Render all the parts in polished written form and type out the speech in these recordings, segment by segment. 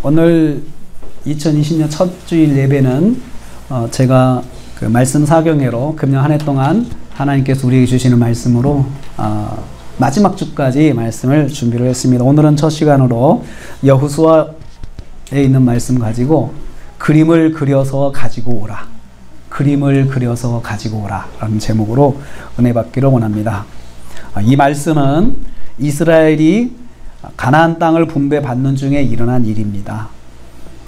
오늘 2020년 첫 주일 예배는 제가 그 말씀 사경회로 금년 한 해 동안 하나님께서 우리에게 주시는 말씀으로 마지막 주까지 말씀을 준비를 했습니다. 오늘은 첫 시간으로 여호수아에 있는 말씀 가지고 그림을 그려서 가지고 오라. 그림을 그려서 가지고 오라 라는 제목으로 은혜 받기를 원합니다. 이 말씀은 이스라엘이 가나안 땅을 분배받는 중에 일어난 일입니다.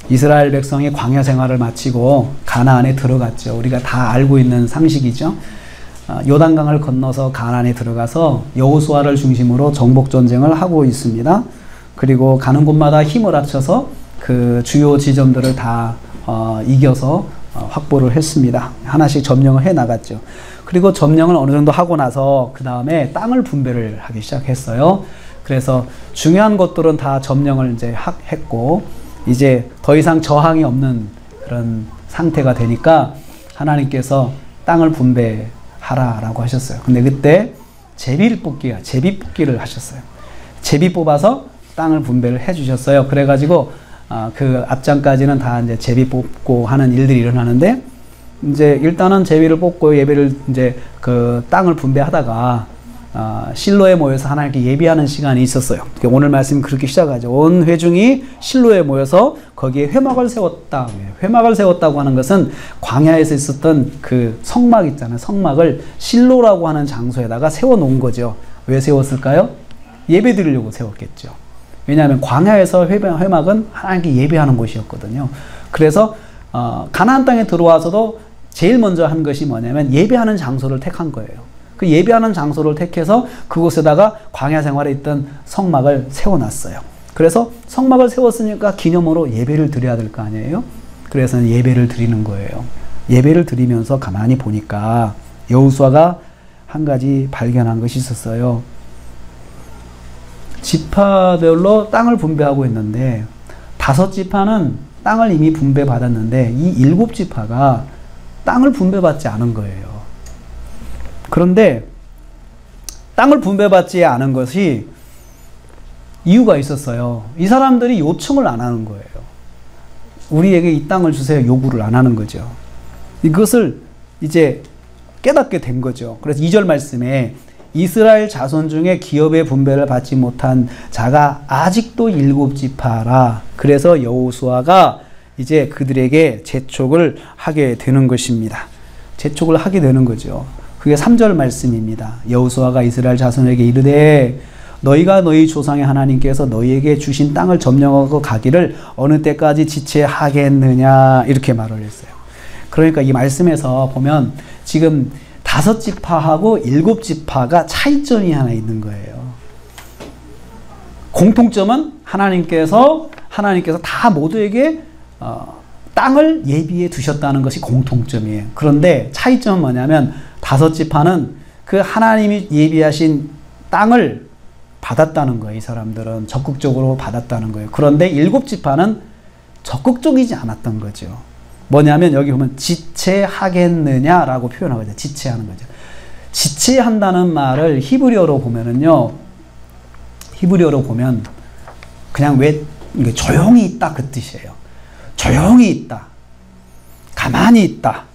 이스라엘 백성이 광야 생활을 마치고 가나안에 들어갔죠. 우리가 다 알고 있는 상식이죠. 요단강을 건너서 가나안에 들어가서 여호수아를 중심으로 정복 전쟁을 하고 있습니다. 그리고 가는 곳마다 힘을 합쳐서 그 주요 지점들을 다 이겨서 확보를 했습니다. 하나씩 점령을 해 나갔죠. 그리고 점령을 어느 정도 하고 나서 그 다음에 땅을 분배를 하기 시작했어요. 그래서 중요한 것들은 다 점령을 이제 했고 이제 더 이상 저항이 없는 그런 상태가 되니까 하나님께서 땅을 분배하라라고 하셨어요. 근데 그때 제비 뽑기를 하셨어요. 제비 뽑아서 땅을 분배를 해 주셨어요. 그래가지고 그 앞장까지는 다 이제 제비 뽑고 하는 일들이 일어나는데 이제 일단은 제비를 뽑고 예배를 이제 그 땅을 분배하다가 실로에 모여서 하나님께 예배하는 시간이 있었어요. 오늘 말씀은 그렇게 시작하죠. 온 회중이 실로에 모여서 거기에 회막을 세웠다. 회막을 세웠다고 하는 것은 광야에서 있었던 그 성막 있잖아요. 성막을 실로라고 하는 장소에다가 세워놓은 거죠. 왜 세웠을까요? 예배 드리려고 세웠겠죠. 왜냐하면 광야에서 회막은 하나님께 예배하는 곳이었거든요. 그래서 가나안 땅에 들어와서도 제일 먼저 한 것이 뭐냐면 예배하는 장소를 택한 거예요. 그 예배하는 장소를 택해서 그곳에다가 광야 생활에 있던 성막을 세워놨어요. 그래서 성막을 세웠으니까 기념으로 예배를 드려야 될 거 아니에요? 그래서 예배를 드리는 거예요. 예배를 드리면서 가만히 보니까 여호수아가 한 가지 발견한 것이 있었어요. 지파별로 땅을 분배하고 있는데 5지파는 땅을 이미 분배받았는데 이 7지파가 땅을 분배받지 않은 거예요. 그런데 땅을 분배받지 않은 것이 이유가 있었어요. 이 사람들이 요청을 안 하는 거예요. 우리에게 이 땅을 주세요 요구를 안 하는 거죠. 이것을 이제 깨닫게 된 거죠. 그래서 2절 말씀에 이스라엘 자손 중에 기업의 분배를 받지 못한 자가 아직도 7지파라. 그래서 여호수아가 이제 그들에게 재촉을 하게 되는 것입니다. 재촉을 하게 되는 거죠. 그게 3절 말씀입니다. 여호수아가 이스라엘 자손에게 이르되 너희가 너희 조상의 하나님께서 너희에게 주신 땅을 점령하고 가기를 어느 때까지 지체하겠느냐 이렇게 말을 했어요. 그러니까 이 말씀에서 보면 지금 5지파하고 7지파가 차이점이 하나 있는 거예요. 공통점은 하나님께서 다 모두에게 땅을 예비해 두셨다는 것이 공통점이에요. 그런데 차이점은 뭐냐면 5지파는 그 하나님이 예비하신 땅을 받았다는 거예요. 이 사람들은 적극적으로 받았다는 거예요. 그런데 7지파는 적극적이지 않았던 거죠. 뭐냐면 여기 보면 지체하겠느냐라고 표현하거든요. 지체하는 거죠. 지체한다는 말을 히브리어로 보면은요. 히브리어로 보면 그냥 왜 조용히 있다 그 뜻이에요. 조용히 있다. 가만히 있다.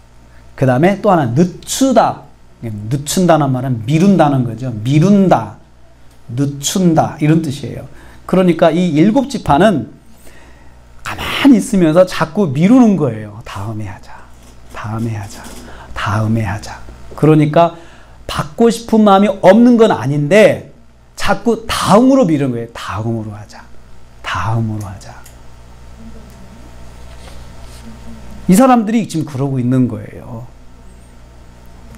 그 다음에 또 하나 늦추다. 늦춘다는 말은 미룬다는 거죠. 미룬다. 늦춘다. 이런 뜻이에요. 그러니까 이 7지파는 가만히 있으면서 자꾸 미루는 거예요. 다음에 하자. 다음에 하자. 다음에 하자. 그러니까 받고 싶은 마음이 없는 건 아닌데 자꾸 다음으로 미루는 거예요. 다음으로 하자. 다음으로 하자. 이 사람들이 지금 그러고 있는 거예요.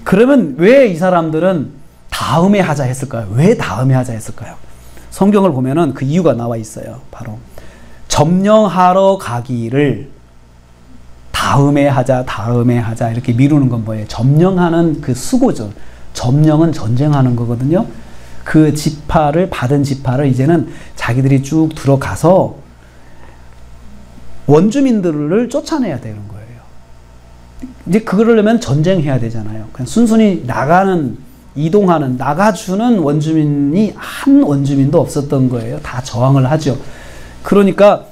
그러면 왜 이 사람들은 다음에 하자 했을까요? 왜 다음에 하자 했을까요? 성경을 보면은 그 이유가 나와 있어요. 바로 점령하러 가기를 다음에 하자, 다음에 하자 이렇게 미루는 건 뭐예요? 점령하는 그 수고죠. 점령은 전쟁하는 거거든요. 그 지파를 받은 지파를 이제는 자기들이 쭉 들어가서 원주민들을 쫓아내야 되는 거예요. 이제 그러려면 전쟁해야 되잖아요. 그냥 순순히 이동하는, 나가주는 원주민이 한 원주민도 없었던 거예요. 다 저항을 하죠. 그러니까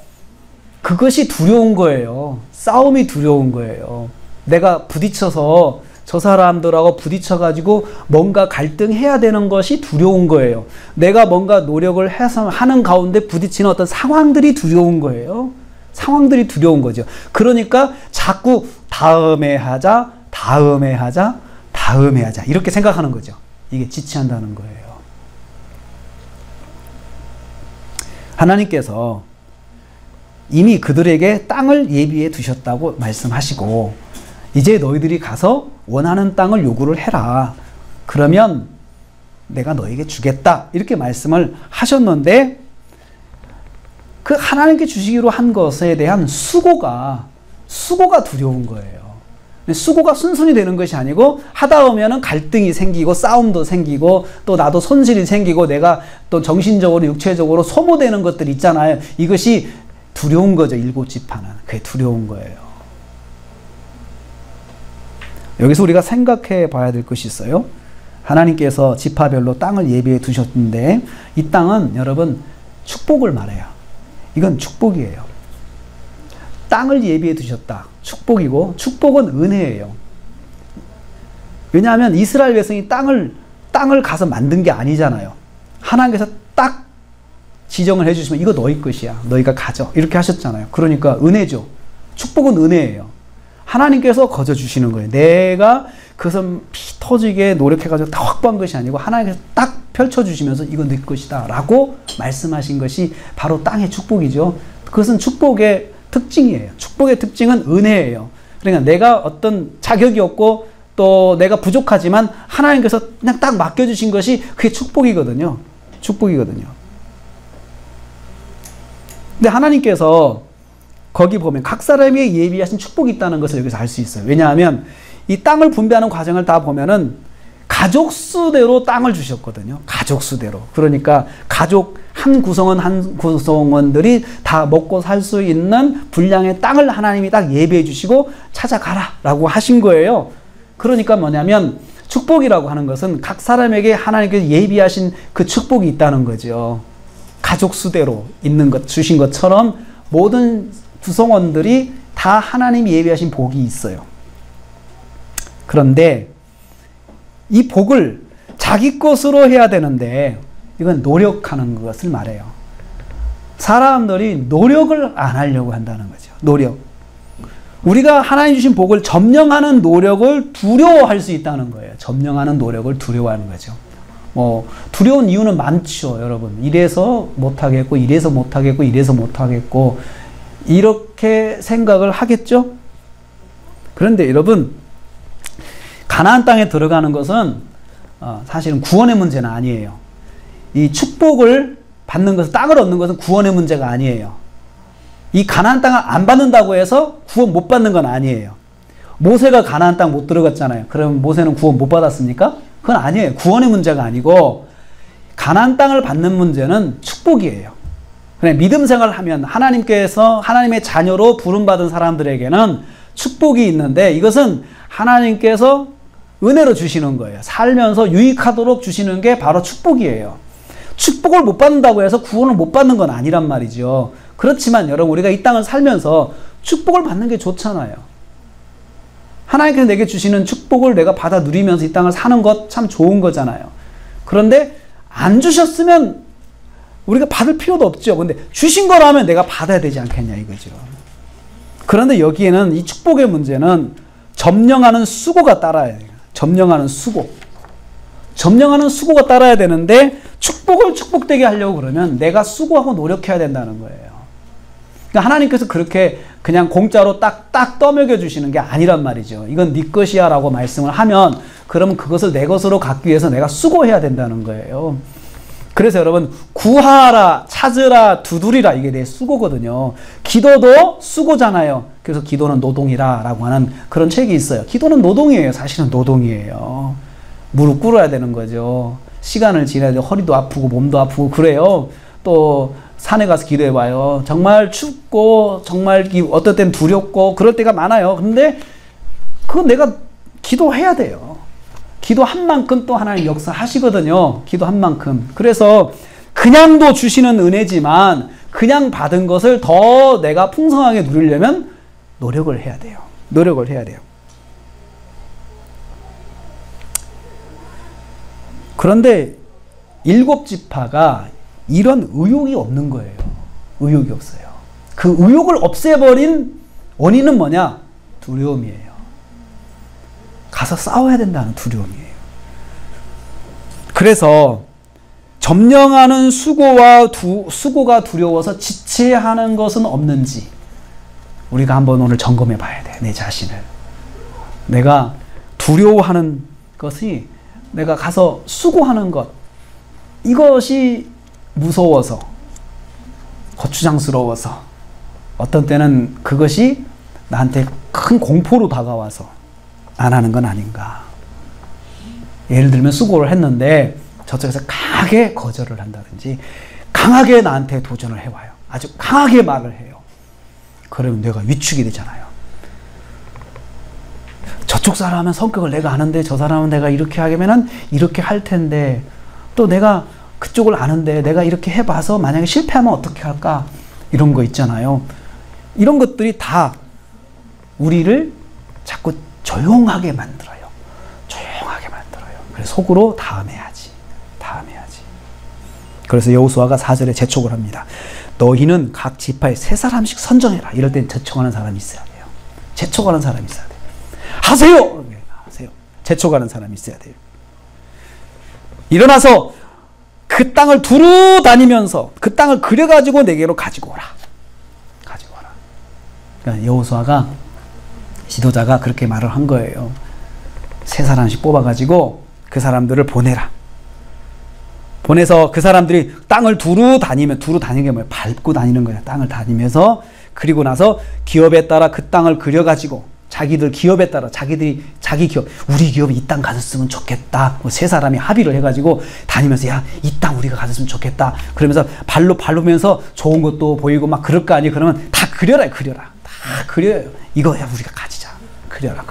그것이 두려운 거예요. 싸움이 두려운 거예요. 내가 부딪혀서 저 사람들하고 부딪혀가지고 뭔가 갈등해야 되는 것이 두려운 거예요. 내가 뭔가 노력을 해서 하는 가운데 부딪히는 어떤 상황들이 두려운 거예요. 상황들이 두려운 거죠. 그러니까 자꾸 다음에 하자, 다음에 하자, 다음에 하자 이렇게 생각하는 거죠. 이게 지체한다는 거예요. 하나님께서 이미 그들에게 땅을 예비해 두셨다고 말씀하시고 이제 너희들이 가서 원하는 땅을 요구를 해라. 그러면 내가 너에게 주겠다. 이렇게 말씀을 하셨는데 그 하나님께 주시기로 한 것에 대한 수고가 두려운 거예요. 수고가 순순히 되는 것이 아니고 하다 보면은 갈등이 생기고 싸움도 생기고 또 나도 손실이 생기고 내가 또 정신적으로 육체적으로 소모되는 것들 있잖아요. 이것이 두려운 거죠. 일곱 지파는. 그게 두려운 거예요. 여기서 우리가 생각해 봐야 될 것이 있어요. 하나님께서 지파별로 땅을 예비해 두셨는데 이 땅은 여러분 축복을 말해요. 이건 축복이에요. 땅을 예비해 두셨다. 축복이고 축복은 은혜예요. 왜냐하면 이스라엘 백성이 땅을 가서 만든 게 아니잖아요. 하나님께서 딱 지정을 해주시면 이거 너희 것이야. 너희가 가져. 이렇게 하셨잖아요. 그러니까 은혜죠. 축복은 은혜예요. 하나님께서 거저주시는 거예요. 내가 그것은 피 터지게 노력해가지고 다 확보한 것이 아니고 하나님께서 딱 펼쳐주시면서 이거 네 것이다 라고 말씀하신 것이 바로 땅의 축복이죠. 그것은 축복의 특징이에요. 축복의 특징은 은혜예요. 그러니까 내가 어떤 자격이 없고 또 내가 부족하지만 하나님께서 그냥 딱 맡겨주신 것이 그게 축복이거든요. 축복이거든요. 근데 하나님께서 거기 보면 각 사람에게 예비하신 축복이 있다는 것을 여기서 알 수 있어요. 왜냐하면 이 땅을 분배하는 과정을 다 보면은 가족 수대로 땅을 주셨거든요. 가족 수대로. 그러니까 가족 한 구성원 한 구성원들이 다 먹고 살 수 있는 분량의 땅을 하나님이 딱 예비해 주시고 찾아가라 라고 하신 거예요. 그러니까 뭐냐면 축복이라고 하는 것은 각 사람에게 하나님께서 예비하신 그 축복이 있다는 거죠. 가족 수대로 있는 것 주신 것처럼 모든 구성원들이 다 하나님이 예비하신 복이 있어요. 그런데 이 복을 자기 것으로 해야 되는데 이건 노력하는 것을 말해요. 사람들이 노력을 안 하려고 한다는 거죠. 노력. 우리가 하나님 주신 복을 점령하는 노력을 두려워할 수 있다는 거예요. 점령하는 노력을 두려워하는 거죠. 두려운 이유는 많죠, 여러분. 이래서 못하겠고, 이래서 못하겠고, 이래서 못하겠고, 이렇게 생각을 하겠죠? 그런데 여러분, 가나안 땅에 들어가는 것은 사실은 구원의 문제는 아니에요. 이 축복을 받는 것은, 땅을 얻는 것은 구원의 문제가 아니에요. 이 가나안 땅을 안 받는다고 해서 구원 못 받는 건 아니에요. 모세가 가나안 땅 못 들어갔잖아요. 그럼 모세는 구원 못 받았습니까? 그건 아니에요. 구원의 문제가 아니고 가나안 땅을 받는 문제는 축복이에요. 그냥 믿음 생활을 하면 하나님께서 하나님의 자녀로 부름받은 사람들에게는 축복이 있는데 이것은 하나님께서 은혜로 주시는 거예요. 살면서 유익하도록 주시는 게 바로 축복이에요. 축복을 못 받는다고 해서 구원을 못 받는 건 아니란 말이죠. 그렇지만 여러분 우리가 이 땅을 살면서 축복을 받는 게 좋잖아요. 하나님께서 내게 주시는 축복을 내가 받아 누리면서 이 땅을 사는 것 참 좋은 거잖아요. 그런데 안 주셨으면 우리가 받을 필요도 없죠. 근데 주신 거라면 내가 받아야 되지 않겠냐 이거죠. 그런데 여기에는 이 축복의 문제는 점령하는 수고가 따라야 돼요. 점령하는 수고. 점령하는 수고가 따라야 되는데 축복을 축복되게 하려고 그러면 내가 수고하고 노력해야 된다는 거예요. 그러니까 하나님께서 그렇게 그냥 공짜로 딱 떠먹여 주시는 게 아니란 말이죠. 이건 네 것이야 라고 말씀을 하면 그러면 그것을 내 것으로 갖기 위해서 내가 수고해야 된다는 거예요. 그래서 여러분 구하라, 찾으라, 두드리라 이게 내 수고거든요. 기도도 수고잖아요. 그래서 기도는 노동이라 라고 하는 그런 책이 있어요. 기도는 노동이에요. 사실은 노동이에요. 무릎 꿇어야 되는 거죠. 시간을 지나야 돼요. 허리도 아프고 몸도 아프고 그래요. 또 산에 가서 기도해봐요. 정말 춥고 정말 어떨 땐 두렵고 그럴 때가 많아요. 근데 그건 내가 기도해야 돼요. 기도한 만큼 또 하나님 역사하시거든요. 기도한 만큼. 그래서 그냥도 주시는 은혜지만 그냥 받은 것을 더 내가 풍성하게 누리려면 노력을 해야 돼요. 노력을 해야 돼요. 그런데 7지파가 이런 의욕이 없는 거예요. 의욕이 없어요. 그 의욕을 없애버린 원인은 뭐냐? 두려움이에요. 가서 싸워야 된다는 두려움이에요. 그래서 점령하는 수고가 두려워서 지체하는 것은 없는지 우리가 한번 오늘 점검해 봐야 돼. 내 자신을. 내가 두려워하는 것이 내가 가서 수고하는 것, 이것이 무서워서, 거추장스러워서, 어떤 때는 그것이 나한테 큰 공포로 다가와서 안 하는 건 아닌가. 예를 들면 수고를 했는데 저쪽에서 강하게 거절을 한다든지 강하게 나한테 도전을 해와요. 아주 강하게 말을 해요. 그러면 내가 위축이 되잖아요. 저쪽 사람은 성격을 내가 아는데 저 사람은 내가 이렇게 하면은 이렇게 할 텐데 또 내가 그쪽을 아는데 내가 이렇게 해봐서 만약에 실패하면 어떻게 할까? 이런 거 있잖아요. 이런 것들이 다 우리를 자꾸 조용하게 만들어요. 조용하게 만들어요. 그래서 속으로 다음에 하지. 다음에 하지. 그래서 여호수아가 4절에 재촉을 합니다. 너희는 각 지파에 3사람씩 선정해라. 이럴 땐 재촉하는 사람이 있어야 돼요. 재촉하는 사람이 있어야 돼요. 하세요! 하세요. 재촉하는 사람이 있어야 돼요. 일어나서 그 땅을 두루 다니면서 그 땅을 그려가지고 내게로 가지고 오라. 가지고 오라. 그러니까 여호수아가 지도자가 그렇게 말을 한 거예요. 3사람씩 뽑아가지고 그 사람들을 보내라. 보내서 그 사람들이 땅을 두루 다니는 게 뭐예요? 밟고 다니는 거예요. 땅을 다니면서 그리고 나서 기업에 따라 그 땅을 그려가지고 자기들 기업에 따라 자기 기업, 우리 기업이 이 땅 가졌으면 좋겠다. 3사람이 합의를 해가지고 다니면서 야, 이 땅 우리가 가졌으면 좋겠다. 그러면서 발로 밟으면서 좋은 것도 보이고 막 그럴 거 아니에요. 그러면 다 그려라. 다 그려요. 이거 야, 우리가 가지자. 그려라.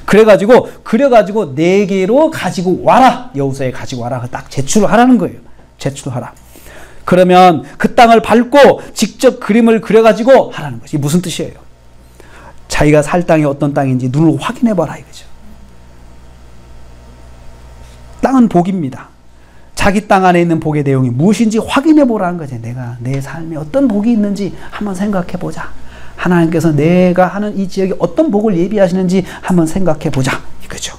그래가지고 4개로 가지고 와라. 여호수아에 가지고 와라. 딱 제출을 하라는 거예요. 제출하라. 그러면 그 땅을 밟고 직접 그림을 그려가지고 하라는 것이 무슨 뜻이에요? 자기가 살 땅이 어떤 땅인지 눈으로 확인해봐라 이거죠. 땅은 복입니다. 자기 땅 안에 있는 복의 내용이 무엇인지 확인해보라는 거죠. 내가 내 삶에 어떤 복이 있는지 한번 생각해보자. 하나님께서 내가 하는 이 지역에 어떤 복을 예비하시는지 한번 생각해보자 이거죠.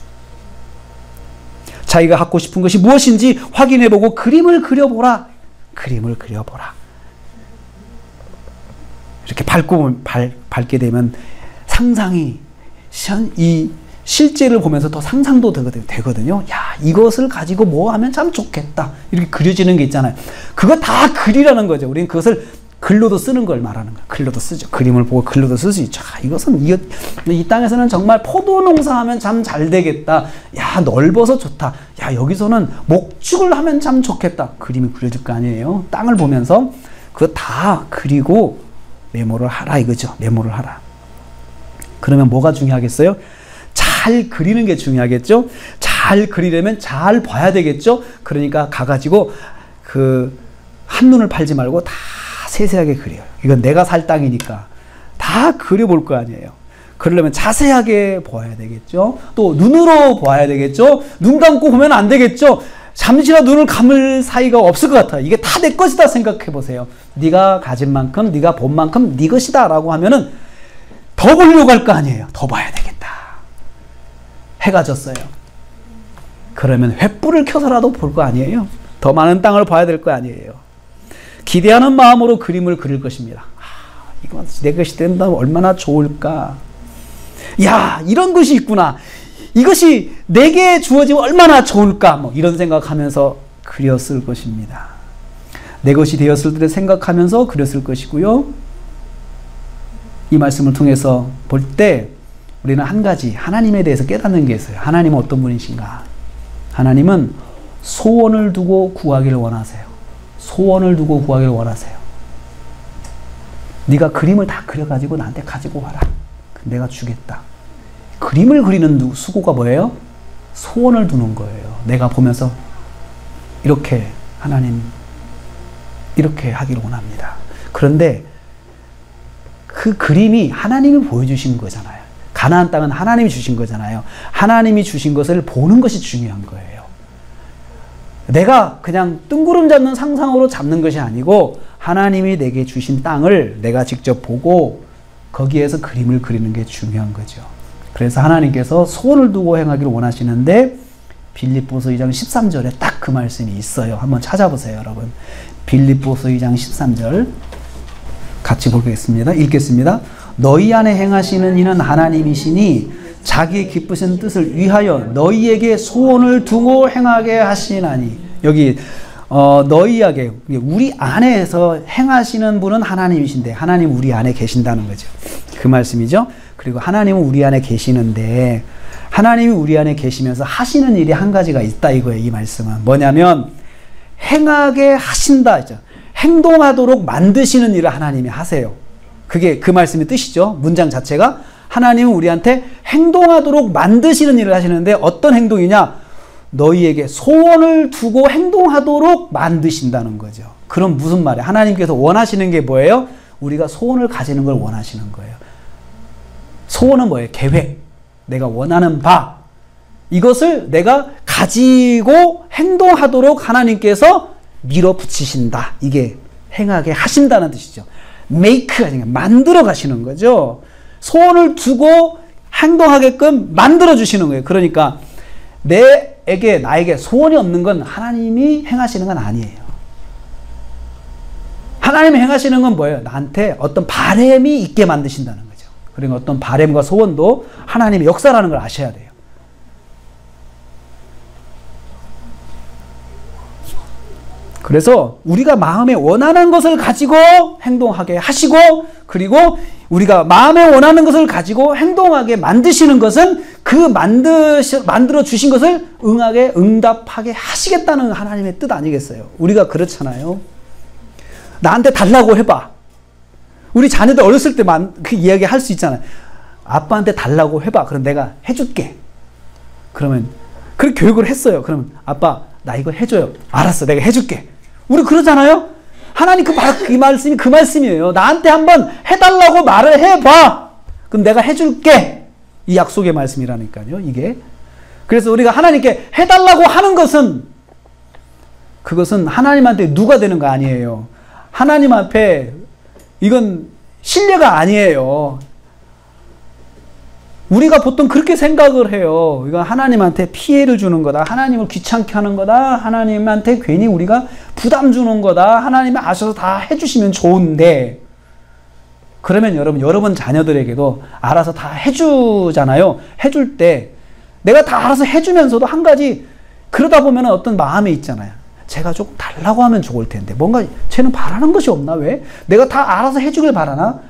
자기가 갖고 싶은 것이 무엇인지 확인해보고 그림을 그려보라. 그림을 그려보라. 이렇게 밟게 되면 상상이 이 실제를 보면서 더 상상도 되거든요. 야, 이것을 가지고 뭐 하면 참 좋겠다. 이렇게 그려지는 게 있잖아요. 그거 다 그리라는 거죠. 우리는 그것을 글로도 쓰는 걸 말하는 거예요. 글로도 쓰죠. 그림을 보고 글로도 쓸 수 있죠. 이것은 이 땅에서는 정말 포도 농사하면 참 잘 되겠다. 야, 넓어서 좋다. 야, 여기서는 목축을 하면 참 좋겠다. 그림이 그려질 거 아니에요. 땅을 보면서 그거 다 그리고 메모를 하라 이거죠. 메모를 하라. 그러면 뭐가 중요하겠어요? 잘 그리는 게 중요하겠죠? 잘 그리려면 잘 봐야 되겠죠? 그러니까 가가지고 그 한눈을 팔지 말고 다 세세하게 그려요. 이건 내가 살 땅이니까 다 그려볼 거 아니에요. 그러려면 자세하게 봐야 되겠죠? 또 눈으로 봐야 되겠죠? 눈 감고 보면 안 되겠죠? 잠시라도 눈을 감을 사이가 없을 것 같아요. 이게 다 내 것이다 생각해 보세요. 네가 가진 만큼, 네가 본 만큼 네 것이다 라고 하면은 더 보려고 할 거 아니에요. 더 봐야 되겠다. 해가 졌어요. 그러면 횃불을 켜서라도 볼 거 아니에요. 더 많은 땅을 봐야 될 거 아니에요. 기대하는 마음으로 그림을 그릴 것입니다. 이거 내 것이 된다면 얼마나 좋을까. 야, 이런 것이 있구나. 이것이 내게 주어지면 얼마나 좋을까. 뭐 이런 생각하면서 그렸을 것입니다. 내 것이 되었을 때 생각하면서 그렸을 것이고요. 이 말씀을 통해서 볼 때 우리는 한 가지 하나님에 대해서 깨닫는 게 있어요. 하나님은 어떤 분이신가? 하나님은 소원을 두고 구하기를 원하세요. 소원을 두고 구하기를 원하세요. 네가 그림을 다 그려가지고 나한테 가지고 와라. 내가 주겠다. 그림을 그리는 수고가 뭐예요? 소원을 두는 거예요. 내가 보면서 이렇게 하나님 이렇게 하기를 원합니다. 그런데 그 그림이 하나님이 보여주신 거잖아요. 가나안 땅은 하나님이 주신 거잖아요. 하나님이 주신 것을 보는 것이 중요한 거예요. 내가 그냥 뜬구름 잡는 상상으로 잡는 것이 아니고 하나님이 내게 주신 땅을 내가 직접 보고 거기에서 그림을 그리는 게 중요한 거죠. 그래서 하나님께서 소원을 두고 행하기를 원하시는데 빌립보서 2장 13절에 딱 그 말씀이 있어요. 한번 찾아보세요, 여러분. 빌립보서 2장 13절 같이 보겠습니다. 읽겠습니다. 너희 안에 행하시는 이는 하나님이시니 자기의 기쁘신 뜻을 위하여 너희에게 소원을 두고 행하게 하시나니. 여기 너희에게, 우리 안에서 행하시는 분은 하나님이신데 하나님 우리 안에 계신다는 거죠. 그 말씀이죠. 그리고 하나님은 우리 안에 계시는데 하나님이 우리 안에 계시면서 하시는 일이 한 가지가 있다 이거예요. 이 말씀은 뭐냐면 행하게 하신다. 행동하도록 만드시는 일을 하나님이 하세요. 그게 그 말씀의 뜻이죠. 문장 자체가 하나님은 우리한테 행동하도록 만드시는 일을 하시는데 어떤 행동이냐? 너희에게 소원을 두고 행동하도록 만드신다는 거죠. 그럼 무슨 말이에요? 하나님께서 원하시는 게 뭐예요? 우리가 소원을 가지는 걸 원하시는 거예요. 소원은 뭐예요? 계획. 내가 원하는 바. 이것을 내가 가지고 행동하도록 하나님께서 밀어붙이신다. 이게 행하게 하신다는 뜻이죠. 메이크가 아니라 만들어 가시는 거죠. 소원을 두고 행동하게끔 만들어 주시는 거예요. 그러니까 나에게 소원이 없는 건 하나님이 행하시는 건 아니에요. 하나님이 행하시는 건 뭐예요? 나한테 어떤 바램이 있게 만드신다는 거죠. 그러니까 어떤 바램과 소원도 하나님의 역사라는 걸 아셔야 돼요. 그래서 우리가 마음에 원하는 것을 가지고 행동하게 하시고, 그리고 우리가 마음에 원하는 것을 가지고 행동하게 만드시는 것은 그 만들어 주신 것을 응답하게 하시겠다는 하나님의 뜻 아니겠어요? 우리가 그렇잖아요. 나한테 달라고 해봐. 우리 자녀들 어렸을 때만 그 이야기 할 수 있잖아요. 아빠한테 달라고 해봐. 그럼 내가 해줄게. 그러면 그렇게 교육을 했어요. 그러면 아빠 나 이거 해줘요. 알았어, 내가 해줄게. 우리 그러잖아요. 하나님 그 말씀이 그 말씀이에요. 나한테 한번 해달라고 말을 해봐. 그럼 내가 해줄게. 이 약속의 말씀이라니까요. 이게. 그래서 우리가 하나님께 해달라고 하는 것은 그것은 하나님한테 누가 되는 거 아니에요. 하나님 앞에 이건 신뢰가 아니에요. 우리가 보통 그렇게 생각을 해요. 이건 하나님한테 피해를 주는 거다. 하나님을 귀찮게 하는 거다. 하나님한테 괜히 우리가 부담 주는 거다. 하나님이 아셔서 다 해주시면 좋은데, 그러면 여러분 자녀들에게도 알아서 다 해주잖아요. 해줄 때 내가 다 알아서 해주면서도 한 가지 그러다 보면 어떤 마음에 있잖아요. 제가 조금 달라고 하면 좋을 텐데 뭔가 쟤는 바라는 것이 없나? 왜? 내가 다 알아서 해주길 바라나?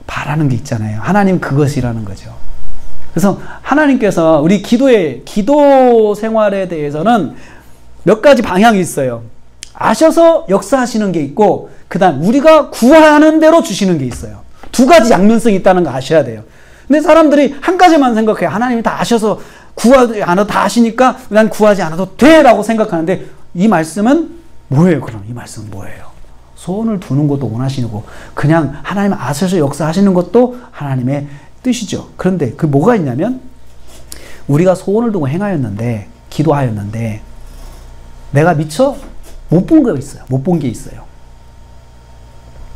바라는 게 있잖아요. 하나님 그것이라는 거죠. 그래서 하나님께서 우리 기도 생활에 대해서는 몇 가지 방향이 있어요. 아셔서 역사하시는 게 있고, 그 다음 우리가 구하는 대로 주시는 게 있어요. 두 가지 양면성이 있다는 거 아셔야 돼요. 근데 사람들이 한 가지만 생각해요. 하나님이 다 아셔서 구하지 않아도 다 아시니까 난 구하지 않아도 돼 라고 생각하는데, 이 말씀은 뭐예요? 그럼 이 말씀은 뭐예요? 소원을 두는 것도 원하시고 그냥 하나님 아셔서 역사하시는 것도 하나님의 뜻이죠. 그런데 그 뭐가 있냐면, 우리가 소원을 두고 행하였는데, 기도하였는데 내가 미처 못 본 거 있어요. 못 본 게 있어요.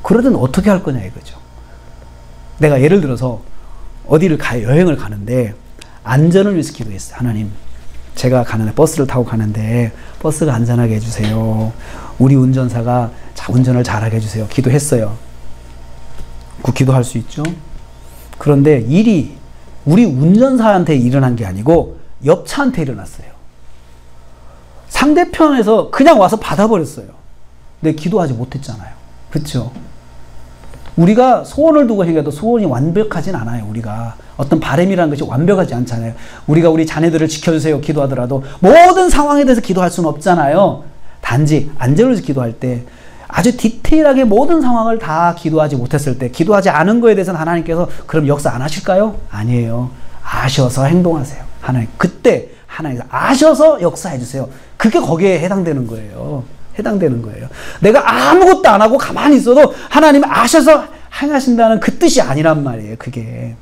그러면 어떻게 할 거냐 이거죠. 내가 예를 들어서 어디를 여행을 가는데 안전을 위해서 기도했어요. 하나님, 제가 가는데 버스를 타고 가는데 버스가 안전하게 해주세요. 우리 운전사가 운전을 잘하게 해주세요. 기도했어요. 그 기도할 수 있죠. 그런데 일이 우리 운전사한테 일어난 게 아니고 옆차한테 일어났어요. 상대편에서 그냥 와서 받아버렸어요. 근데 기도하지 못했잖아요. 그렇죠? 우리가 소원을 두고 행해도 소원이 완벽하진 않아요. 우리가 어떤 바람이라는 것이 완벽하지 않잖아요. 우리가 우리 자녀들을 지켜주세요 기도하더라도 모든 상황에 대해서 기도할 수는 없잖아요. 단지 안전을 위해서 기도할 때 아주 디테일하게 모든 상황을 다 기도하지 못했을 때, 기도하지 않은 거에 대해서는 하나님께서 그럼 역사 안 하실까요? 아니에요. 아셔서 행동하세요. 하나님, 그때 하나님께서 아셔서 역사해 주세요. 그게 거기에 해당되는 거예요. 해당되는 거예요. 내가 아무것도 안 하고 가만히 있어도 하나님이 아셔서 행하신다는 그 뜻이 아니란 말이에요. 그게.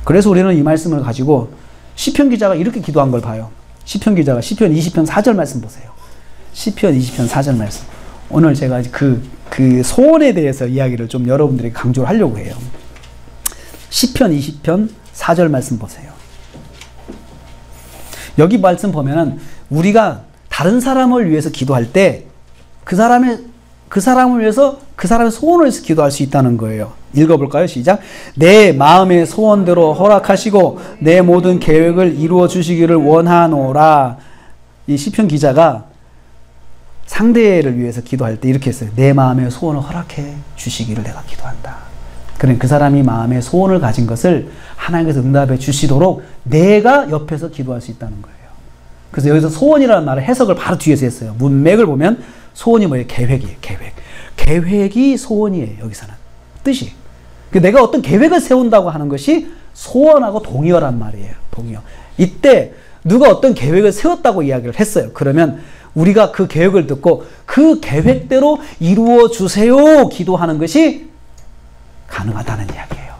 그래서 우리는 이 말씀을 가지고 시편 기자가 이렇게 기도한 걸 봐요. 시편 기자가 시편 20편 4절 말씀 보세요. 시편 20편 4절 말씀. 오늘 제가 그 소원에 대해서 이야기를 좀 여러분들에게 강조를 하려고 해요. 시편 20편 4절 말씀 보세요. 여기 말씀 보면은 우리가 다른 사람을 위해서 기도할 때 그 사람을 위해서 그 사람의 소원을 위해서 기도할 수 있다는 거예요. 읽어볼까요? 시작. 내 마음의 소원대로 허락하시고 내 모든 계획을 이루어 주시기를 원하노라. 이 시편 기자가 상대를 위해서 기도할 때 이렇게 했어요. 내 마음의 소원을 허락해 주시기를 내가 기도한다. 그러니까 그 사람이 마음의 소원을 가진 것을 하나님께서 응답해 주시도록 내가 옆에서 기도할 수 있다는 거예요. 그래서 여기서 소원이라는 말을 해석을 바로 뒤에서 했어요. 문맥을 보면 소원이 뭐예요? 계획이에요. 계획이 소원이에요. 여기서는 뜻이. 내가 어떤 계획을 세운다고 하는 것이 소원하고 동의어란 말이에요. 동의어. 이때 누가 어떤 계획을 세웠다고 이야기를 했어요. 그러면 우리가 그 계획을 듣고 그 계획대로 이루어 주세요 기도하는 것이 가능하다는 이야기예요.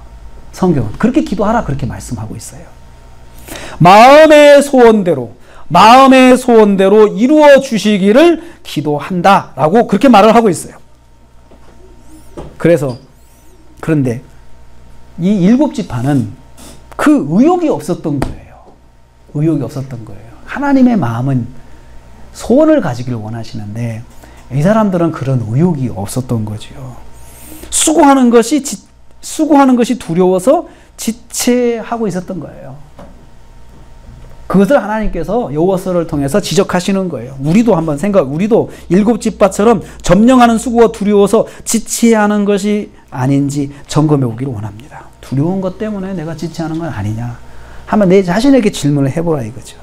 성경은 그렇게 기도하라 그렇게 말씀하고 있어요. 마음의 소원대로 이루어 주시기를 기도한다라고 그렇게 말을 하고 있어요. 그런데 이 7지파는 그 의욕이 없었던 거예요. 의욕이 없었던 거예요. 하나님의 마음은 소원을 가지기를 원하시는데 이 사람들은 그런 의욕이 없었던 거죠. 수고하는 것이 두려워서 지체하고 있었던 거예요. 그것을 하나님께서 여호와서를 통해서 지적하시는 거예요. 우리도 7지파처럼 점령하는 수고가 두려워서 지체하는 것이 아닌지 점검해 보기를 원합니다. 두려운 것 때문에 내가 지체하는 건 아니냐 하면 내 자신에게 질문을 해보라 이거죠.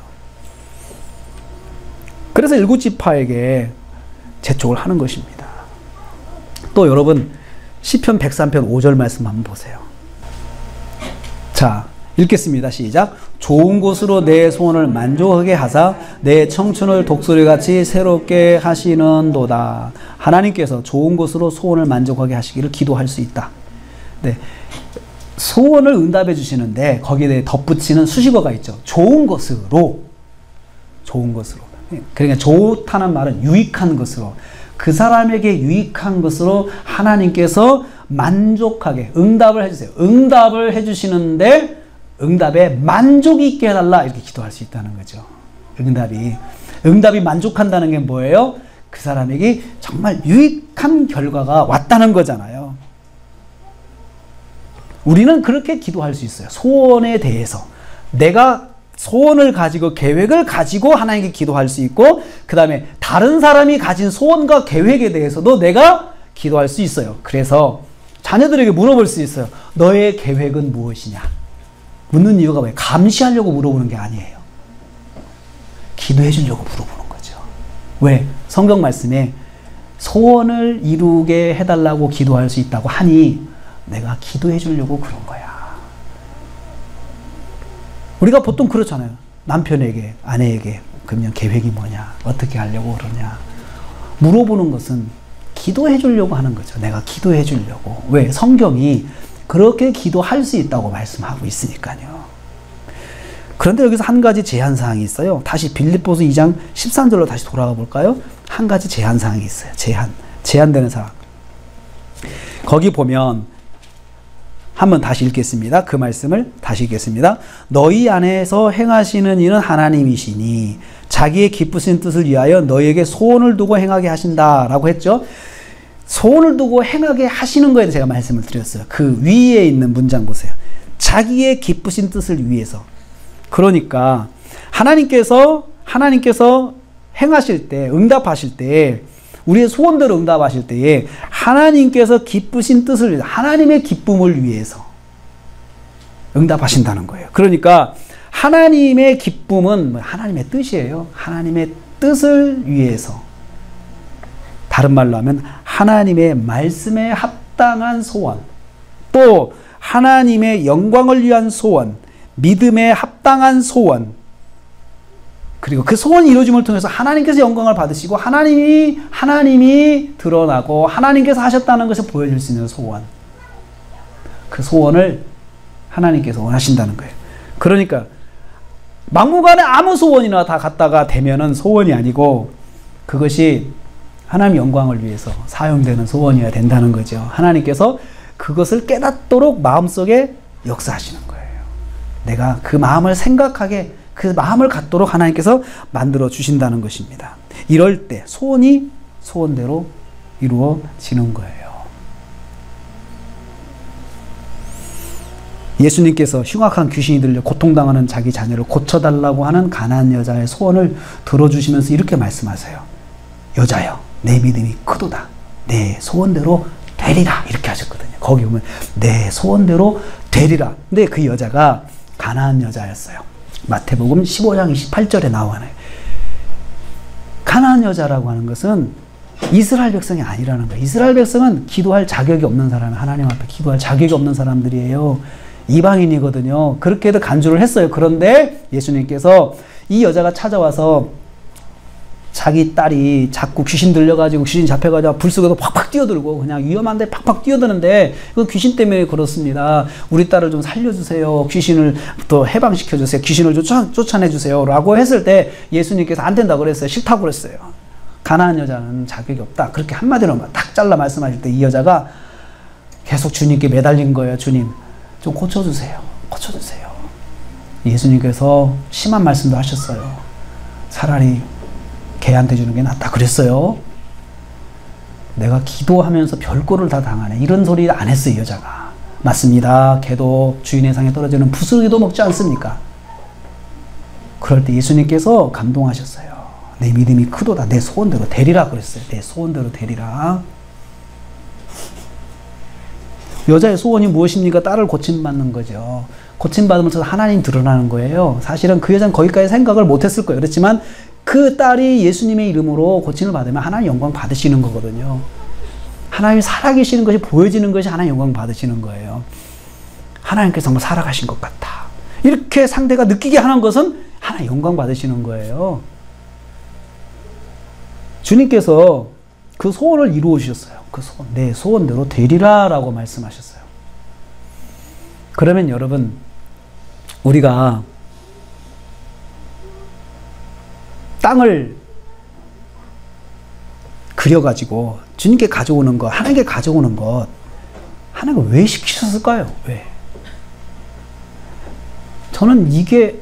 그래서 7지파에게 재촉을 하는 것입니다. 또 여러분 시편 103편 5절 말씀 한번 보세요. 자, 읽겠습니다. 시작. 좋은 곳으로 내 소원을 만족하게 하사 내 청춘을 독수리같이 새롭게 하시는도다. 하나님께서 좋은 곳으로 소원을 만족하게 하시기를 기도할 수 있다. 네. 소원을 응답해 주시는데 거기에 대해 덧붙이는 수식어가 있죠. 좋은 것으로. 그러니까 좋다는 말은 유익한 것으로. 그 사람에게 유익한 것으로 하나님께서 만족하게 응답을 해주세요. 응답을 해주시는데 응답에 만족이 있게 해달라 이렇게 기도할 수 있다는 거죠. 응답이 만족한다는 게 뭐예요? 그 사람에게 정말 유익한 결과가 왔다는 거잖아요. 우리는 그렇게 기도할 수 있어요. 소원에 대해서 내가 소원을 가지고 계획을 가지고 하나님께 기도할 수 있고 그 다음에 다른 사람이 가진 소원과 계획에 대해서도 내가 기도할 수 있어요. 그래서 자녀들에게 물어볼 수 있어요. 너의 계획은 무엇이냐? 묻는 이유가 뭐예요? 감시하려고 물어보는 게 아니에요. 기도해 주려고 물어보는 거죠. 왜? 성경 말씀에 소원을 이루게 해달라고 기도할 수 있다고 하니 내가 기도해 주려고 그런 거야. 우리가 보통 그렇잖아요. 남편에게, 아내에게 그러면 계획이 뭐냐? 어떻게 하려고 그러냐? 물어보는 것은 기도해 주려고 하는 거죠. 내가 기도해 주려고. 왜? 성경이 그렇게 기도할 수 있다고 말씀하고 있으니까요. 그런데 여기서 한 가지 제한사항이 있어요. 다시 빌립보서 2장 13절로 다시 돌아가 볼까요? 한 가지 제한사항이 있어요. 제한되는 사항. 거기 보면 한번 다시 읽겠습니다. 그 말씀을 다시 읽겠습니다. 너희 안에서 행하시는 이는 하나님이시니 자기의 기쁘신 뜻을 위하여 너희에게 소원을 두고 행하게 하신다라고 했죠. 소원을 두고 행하게 하시는 거에 대해서 제가 말씀을 드렸어요. 그 위에 있는 문장 보세요. 자기의 기쁘신 뜻을 위해서. 그러니까 하나님께서 행하실 때, 응답하실 때, 우리의 소원대로 응답하실 때에 하나님께서 기쁘신 뜻을 위해서, 하나님의 기쁨을 위해서 응답하신다는 거예요. 그러니까 하나님의 기쁨은 하나님의 뜻이에요. 하나님의 뜻을 위해서. 다른 말로 하면 하나님의 말씀에 합당한 소원, 또 하나님의 영광을 위한 소원, 믿음에 합당한 소원, 그리고 그 소원이 이루어짐을 통해서 하나님께서 영광을 받으시고 하나님이 드러나고 하나님께서 하셨다는 것을 보여줄 수 있는 소원. 그 소원을 하나님께서 원하신다는 거예요. 그러니까 막무가내 아무 소원이나 다 갖다가 되면은 소원이 아니고 그것이 하나님 영광을 위해서 사용되는 소원이어야 된다는 거죠. 하나님께서 그것을 깨닫도록 마음속에 역사하시는 거예요. 내가 그 마음을 생각하게 그 마음을 갖도록 하나님께서 만들어 주신다는 것입니다. 이럴 때 소원이 소원대로 이루어지는 거예요. 예수님께서 흉악한 귀신이 들려 고통당하는 자기 자녀를 고쳐달라고 하는 가난한 여자의 소원을 들어주시면서 이렇게 말씀하세요. 여자여, 내 믿음이 크도다. 내 소원대로 되리라. 이렇게 하셨거든요. 거기 보면 내 소원대로 되리라. 근데 그 여자가 가난한 여자였어요. 마태복음 15장 28절에 나오잖아요. 가난한 여자라고 하는 것은 이스라엘 백성이 아니라는 거예요. 이스라엘 백성은 기도할 자격이 없는 사람, 하나님 앞에 기도할 자격이 없는 사람들이에요. 이방인이거든요. 그렇게도 간주를 했어요. 그런데 예수님께서 이 여자가 찾아와서 자기 딸이 자꾸 귀신 들려가지고 귀신 잡혀가지고 불 속에서 팍팍 뛰어들고 그냥 위험한데 팍팍 뛰어드는데 그 귀신 때문에 그렇습니다. 우리 딸을 좀 살려주세요. 귀신을 또 해방시켜주세요. 귀신을 쫓아내주세요. 라고 했을 때 예수님께서 안 된다고 그랬어요. 싫다고 그랬어요. 가난한 여자는 자격이 없다. 그렇게 한마디로 딱 잘라 말씀하실 때 이 여자가 계속 주님께 매달린 거예요. 주님, 좀 고쳐주세요. 고쳐주세요. 예수님께서 심한 말씀도 하셨어요. 차라리 걔한테 주는 게 낫다 그랬어요. 내가 기도하면서 별꼴을 다 당하네. 이런 소리 안 했어요. 이 여자가. 맞습니다. 걔도 주인의 상에 떨어지는 부스러기도 먹지 않습니까? 그럴 때 예수님께서 감동하셨어요. 내 믿음이 크도다. 내 소원대로 되리라 그랬어요. 내 소원대로 되리라. 여자의 소원이 무엇입니까? 딸을 고침받는 거죠. 고침받으면서 하나님 드러나는 거예요. 사실은 그 여자는 거기까지 생각을 못했을 거예요. 그렇지만 그 딸이 예수님의 이름으로 고침을 받으면 하나님 영광 받으시는 거거든요. 하나님이 살아계시는 것이 보여지는 것이 하나님 영광 받으시는 거예요. 하나님께서 정말 살아가신 것 같다. 이렇게 상대가 느끼게 하는 것은 하나님 영광 받으시는 거예요. 주님께서 그 소원을 이루어 주셨어요. 그 소원, 내 소원대로 되리라 라고 말씀하셨어요. 그러면 여러분, 우리가 땅을 그려가지고 주님께 가져오는 것, 하나님께 가져오는 것, 하나님을 왜 시키셨을까요? 왜? 저는 이게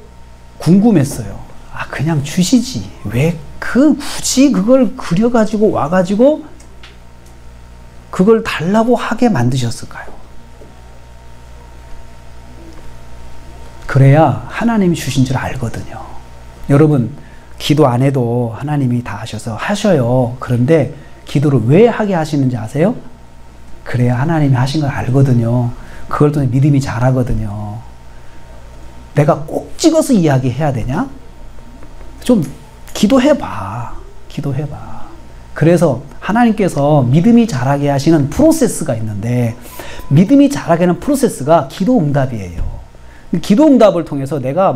궁금했어요. 아, 그냥 주시지. 왜 굳이 그걸 그려가지고 와가지고 그걸 달라고 하게 만드셨을까요? 그래야 하나님이 주신 줄 알거든요. 여러분, 기도 안 해도 하나님이 다 하셔요. 그런데 기도를 왜 하게 하시는지 아세요? 그래야 하나님이 하신 걸 알거든요. 그걸 또 믿음이 자라거든요. 내가 꼭 찍어서 이야기해야 되냐? 좀 기도해봐. 기도해봐. 그래서 하나님께서 믿음이 자라게 하시는 프로세스가 있는데, 믿음이 자라게 하는 프로세스가 기도 응답이에요. 기도 응답을 통해서 내가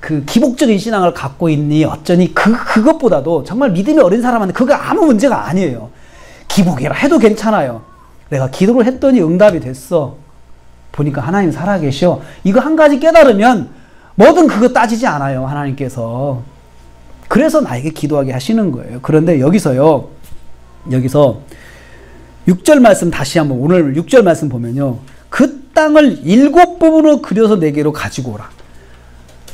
그 기복적인 신앙을 갖고 있니 어쩌니 그것보다도 정말 믿음이 어린 사람한테 그거 아무 문제가 아니에요. 기복이라 해도 괜찮아요. 내가 기도를 했더니 응답이 됐어. 보니까 하나님 살아계셔. 이거 한 가지 깨달으면 뭐든 그거 따지지 않아요. 하나님께서. 그래서 나에게 기도하게 하시는 거예요. 그런데 여기서 6절 말씀 다시 한번, 오늘 6절 말씀 보면요. 그 땅을 7부분으로 그려서 내게로 가지고 오라.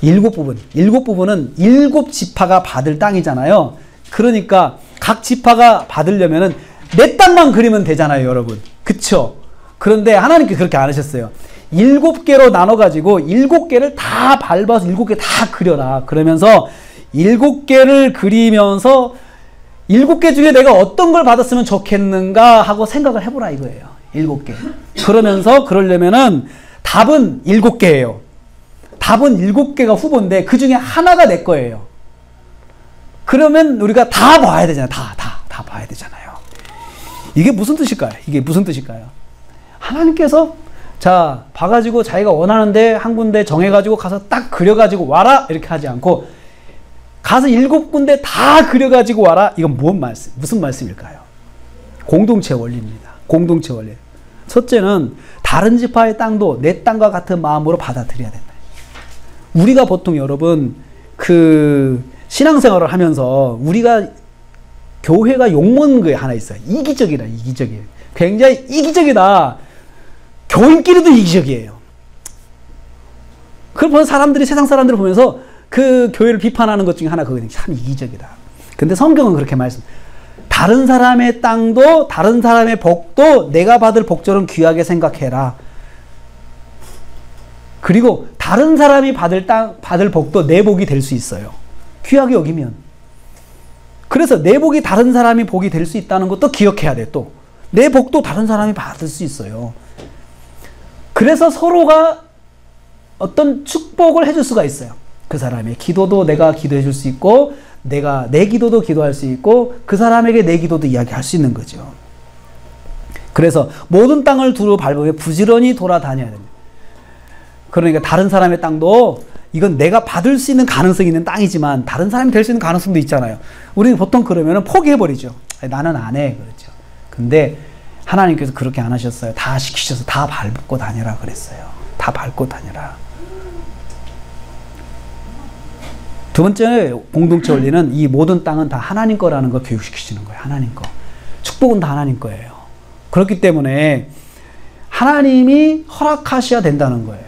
7부분. 7부분은 7지파가 받을 땅이잖아요. 그러니까 각 지파가 받으려면은 내 땅만 그리면 되잖아요, 여러분. 그쵸? 그런데 하나님께서 그렇게 안 하셨어요. 7개로 나눠가지고 7개를 다 밟아서 7개 다 그려라. 그러면서 7개를 그리면서 7개 중에 내가 어떤 걸 받았으면 좋겠는가 하고 생각을 해보라 이거예요. 7개. 그러려면은 답은 7개예요. 답은 7개가 후보인데 그 중에 하나가 내 거예요. 그러면 우리가 다 봐야 되잖아요. 다 봐야 되잖아요. 이게 무슨 뜻일까요? 이게 무슨 뜻일까요? 하나님께서 자, 봐가지고 자기가 원하는데 한 군데 정해가지고 가서 딱 그려가지고 와라! 이렇게 하지 않고 가서 7군데 다 그려가지고 와라! 이건 무슨 말씀일까요? 공동체 원리입니다. 공동체 원리. 첫째는 다른 지파의 땅도 내 땅과 같은 마음으로 받아들여야 된다. 우리가 보통 여러분 신앙생활을 하면서 우리가 교회가 욕먹는 게 하나 있어요. 이기적이다. 이기적이에요. 굉장히 이기적이다. 교인끼리도 이기적이에요. 그걸 보면 세상 사람들을 보면서 그 교회를 비판하는 것 중에 하나 그거는 참 이기적이다. 근데 성경은 그렇게 다른 사람의 땅도 다른 사람의 복도 내가 받을 복처럼 귀하게 생각해라. 그리고 다른 사람이 받을 복도 내 복이 될 수 있어요. 귀하게 여기면. 그래서 내 복이 다른 사람이 복이 될 수 있다는 것도 기억해야 돼. 또 내 복도 다른 사람이 받을 수 있어요. 그래서 서로가 어떤 축복을 해줄 수가 있어요. 그 사람의 기도도 내가 기도해 줄 수 있고 내가 내 기도도 기도할 수 있고 그 사람에게 내 기도도 이야기할 수 있는 거죠. 그래서 모든 땅을 두루 밟으며 부지런히 돌아다녀야 됩니다. 그러니까 다른 사람의 땅도 이건 내가 받을 수 있는 가능성이 있는 땅이지만 다른 사람이 될 수 있는 가능성도 있잖아요. 우리는 보통 그러면 포기해버리죠. 나는 안 해. 그렇죠. 근데 하나님께서 그렇게 안 하셨어요. 다 시키셔서 다 밟고 다니라 그랬어요. 다 밟고 다니라. 두 번째 공동체 원리는 이 모든 땅은 다 하나님 거라는 거 교육시키시는 거예요. 하나님 거. 축복은 다 하나님 거예요. 그렇기 때문에 하나님이 허락하셔야 된다는 거예요.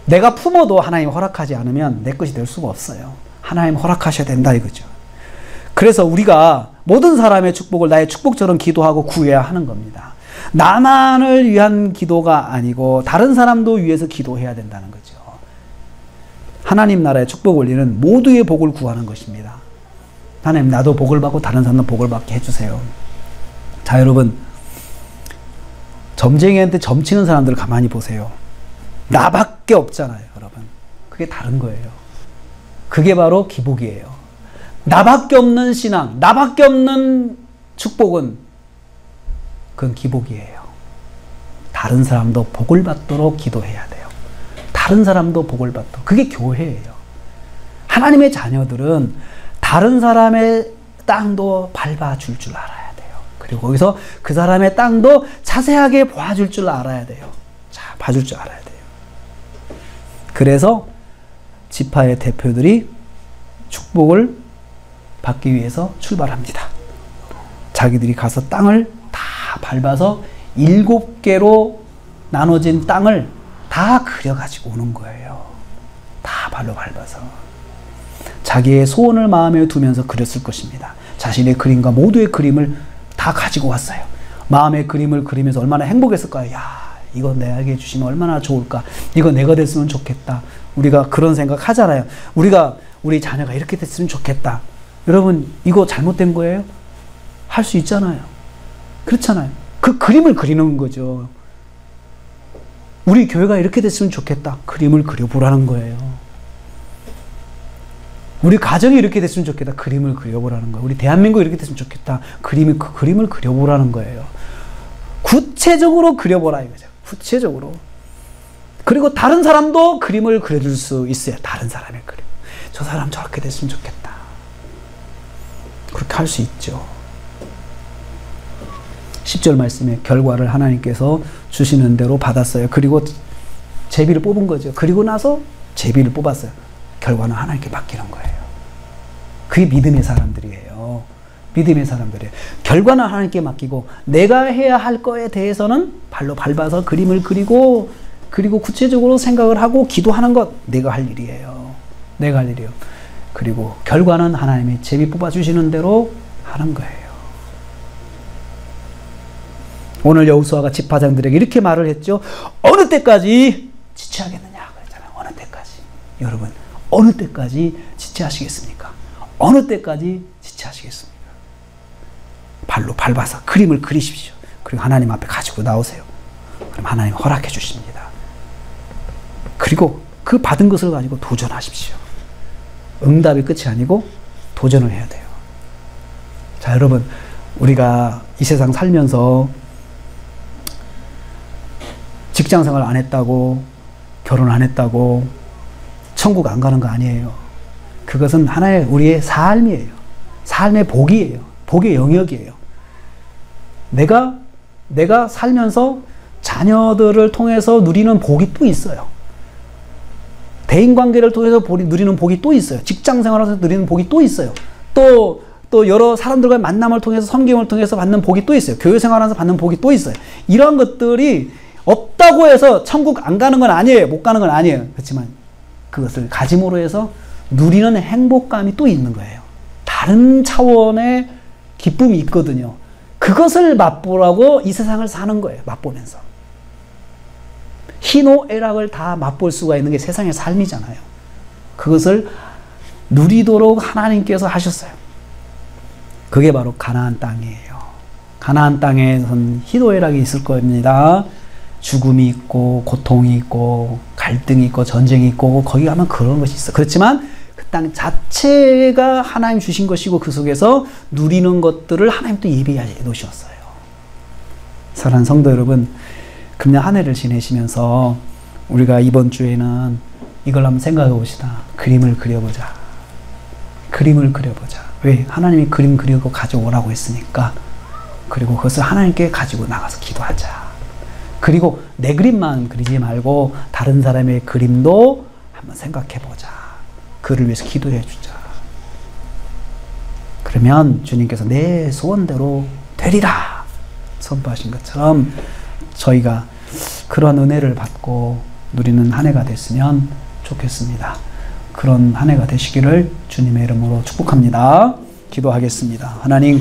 내가 품어도 하나님 허락하지 않으면 내 것이 될 수가 없어요. 하나님 허락하셔야 된다 이거죠. 그래서 우리가 모든 사람의 축복을 나의 축복처럼 기도하고 구해야 하는 겁니다. 나만을 위한 기도가 아니고 다른 사람도 위해서 기도해야 된다는 거죠. 하나님 나라의 축복 원리는 모두의 복을 구하는 것입니다. 하나님 나도 복을 받고 다른 사람도 복을 받게 해주세요. 자 여러분 점쟁이한테 점치는 사람들을 가만히 보세요. 나밖에 없잖아요 여러분. 그게 다른 거예요. 그게 바로 기복이에요. 나밖에 없는 신앙, 나밖에 없는 축복은 그건 기복이에요. 다른 사람도 복을 받도록 기도해야 돼요. 다른 사람도 복을 받도록. 그게 교회예요. 하나님의 자녀들은 다른 사람의 땅도 밟아줄 줄 알아야 돼요. 그리고 거기서 그 사람의 땅도 자세하게 봐줄 줄 알아야 돼요. 자, 봐줄 줄 알아야 돼요. 그래서 지파의 대표들이 축복을 받기 위해서 출발합니다. 자기들이 가서 땅을 다 밟아서 7개로 나눠진 땅을 다 그려가지고 오는 거예요. 다 발로 밟아서. 자기의 소원을 마음에 두면서 그렸을 것입니다. 자신의 그림과 모두의 그림을 다 가지고 왔어요. 마음의 그림을 그리면서 얼마나 행복했을까요? 야, 이거 내게 주시면 얼마나 좋을까? 이거 내가 됐으면 좋겠다. 우리가 그런 생각 하잖아요. 우리 자녀가 이렇게 됐으면 좋겠다. 여러분, 이거 잘못된 거예요? 할 수 있잖아요. 그렇잖아요. 그 그림을 그리는 거죠. 우리 교회가 이렇게 됐으면 좋겠다. 그림을 그려보라는 거예요. 우리 가정이 이렇게 됐으면 좋겠다. 그림을 그려보라는 거예요. 우리 대한민국이 이렇게 됐으면 좋겠다. 그림을 그려보라는 거예요. 구체적으로 그려보라 이거죠. 구체적으로. 그리고 다른 사람도 그림을 그려줄 수 있어요. 다른 사람의 그림. 저 사람 저렇게 됐으면 좋겠다. 그렇게 할 수 있죠. 10절 말씀에 결과를 하나님께서 주시는 대로 받았어요. 그리고 제비를 뽑은 거죠. 그리고 나서 제비를 뽑았어요. 결과는 하나님께 맡기는 거예요. 그게 믿음의 사람들이에요. 믿음의 사람들이에요. 결과는 하나님께 맡기고 내가 해야 할 거에 대해서는 발로 밟아서 그림을 그리고 구체적으로 생각을 하고 기도하는 것 내가 할 일이에요. 내가 할 일이에요. 그리고 결과는 하나님이 제비 뽑아주시는 대로 하는 거예요. 오늘 여호수아가 지파장들에게 이렇게 말을 했죠. 어느 때까지 지체하겠느냐 그랬잖아요. 어느 때까지. 여러분 어느 때까지 지체하시겠습니까? 어느 때까지 지체하시겠습니까? 발로 밟아서 그림을 그리십시오. 그리고 하나님 앞에 가지고 나오세요. 그럼 하나님 허락해 주십니다. 그리고 그 받은 것을 가지고 도전하십시오. 응답이 끝이 아니고 도전을 해야 돼요. 자, 여러분 우리가 이 세상 살면서 직장생활 안 했다고, 결혼 안 했다고 천국 안 가는 거 아니에요. 그것은 하나의 우리의 삶이에요. 삶의 복이에요. 복의 영역이에요. 내가 살면서 자녀들을 통해서 누리는 복이 또 있어요. 대인관계를 통해서 누리는 복이 또 있어요. 직장생활에서 누리는 복이 또 있어요. 또 여러 사람들과의 만남을 통해서, 섬김을 통해서 받는 복이 또 있어요. 교회생활하면서 받는 복이 또 있어요. 이런 것들이 없다고 해서 천국 안 가는 건 아니에요. 못 가는 건 아니에요. 그렇지만 그것을 가짐으로 해서 누리는 행복감이 또 있는 거예요. 다른 차원의 기쁨이 있거든요. 그것을 맛보라고 이 세상을 사는 거예요. 맛보면서. 희노애락을 다 맛볼 수가 있는 게 세상의 삶이잖아요. 그것을 누리도록 하나님께서 하셨어요. 그게 바로 가나안 땅이에요. 가나안 땅에선 희노애락이 있을 겁니다. 죽음이 있고 고통이 있고 갈등이 있고 전쟁이 있고 거기 가면 그런 것이 있어. 그렇지만 그 땅 자체가 하나님 주신 것이고 그 속에서 누리는 것들을 하나님 또 예비해 놓으셨어요. 사랑하는 성도 여러분, 금년 한 해를 지내시면서 우리가 이번 주에는 이걸 한번 생각해 봅시다. 그림을 그려보자. 그림을 그려보자. 왜? 하나님이 그림 그리고 가져오라고 했으니까. 그리고 그것을 하나님께 가지고 나가서 기도하자. 그리고 내 그림만 그리지 말고 다른 사람의 그림도 한번 생각해 보자. 그를 위해서 기도해 주자. 그러면 주님께서 내 소원대로 되리라 선포하신 것처럼 저희가 그런 은혜를 받고 누리는 한 해가 됐으면 좋겠습니다. 그런 한 해가 되시기를 주님의 이름으로 축복합니다. 기도하겠습니다. 하나님,